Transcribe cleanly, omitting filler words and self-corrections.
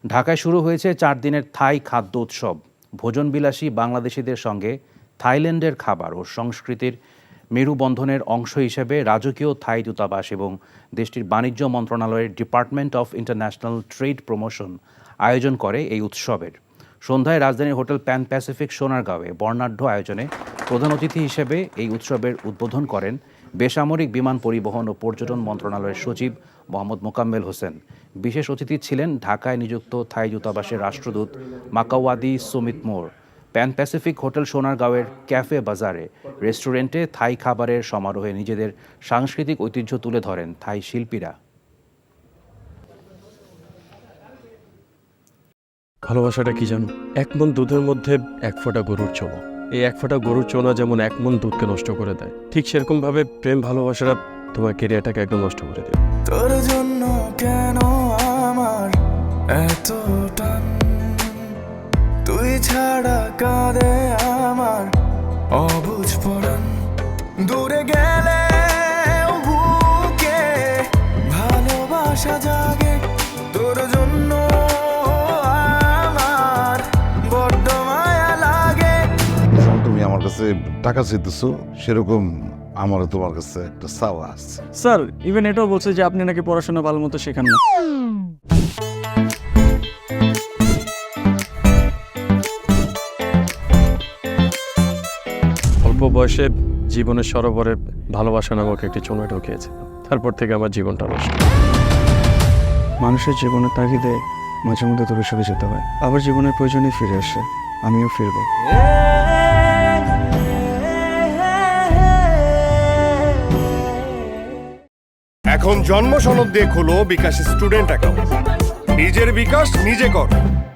ঢাকায় শুরু হয়েছে 4 দিনের থাই খাদ্য উৎসব। ভোজনবিলাসী বাংলাদেশিদের সঙ্গে থাইল্যান্ডের খাবার ও সংস্কৃতির মেরুবন্ধনের অংশ হিসেবে রাজকীয় থাই দূতাবাস এবং দেশটির বাণিজ্য মন্ত্রণালয়ের department of international trade promotion আয়োজন করে এই উৎসবের। সন্ধ্যায় রাজধানীর হোটেল প্যান প্যাসিফিক সোনারগাঁওয়ে বর্ণাঢ্য আয়োজনে প্রধান অতিথি হিসেবে এই উৎসবের উদ্বোধন করেন বেসামরিক বিমান পরিবহন ও পর্যটন মন্ত্রণালয়ের সচিব মোহাম্মদ মোকাম্মেল হোসেন। বিশেষ অতিথি ছিলেন ঢাকায় নিযুক্ত থাই দূতাবাসের রাষ্ট্রদূত মাকাওয়াদি সুমিত মোর। প্যান প্যাসিফিক হোটেল সোনারগাঁওয়ের ক্যাফে বাজারে রেস্টুরেন্টে থাই খাবারের সমারোহে নিজেদের সাংস্কৃতিক ঐতিহ্য তুলে ধরেন থাই শিল্পীরা। ভালোবাসাটা কি জানো? 1 মণ দুধের মধ্যে 1 ফোঁটা গরুর চোনা। এই 1 ফোঁটা গরুর চোনা যেমন 1 মণ দুধকে নষ্ট করে দেয়, ঠিক সেরকম ভাবে প্রেম ভালোবাসাটা তোমার ক্যারিয়ারটাকে একদম নষ্ট করে দেয়। তোর জন্য কেন আমার এত টান, তুই ছাড়া কাঁদে আমার অবুঝ পরাণ। দূরে গেলে বুকে ভালোবাসা জাগে, তোর জন্য আমার বড্ড মায়া লাগে। যেমন তুমি আমার কাছে টাকা চাইতেছো, সেরকম আমারও তোমার কাছে একটা চাওয়া আছে। স্যার ইভেন এটাও বলছে যে আপনি নাকি পড়াশোনা ভালো মতো শেখান না। অল্প বয়সে জীবনের সরোবরে ভালোবাসা নামক একটি চোনা ঢুকিয়েছে, তারপর থেকে আমার জীবনটা নষ্ট। মানুষের জীবনের তাগিদে মাঝে মধ্যে দূরে সরে যেতে হয়, আবার জীবনের প্রয়োজনে ফিরে আসে। আমিও ফিরবো। এখন জন্ম সনদ দিয়ে খোলো বিকাশ স্টুডেন্ট অ্যাকাউন্ট। নিজের বিকাশ নিজে কর।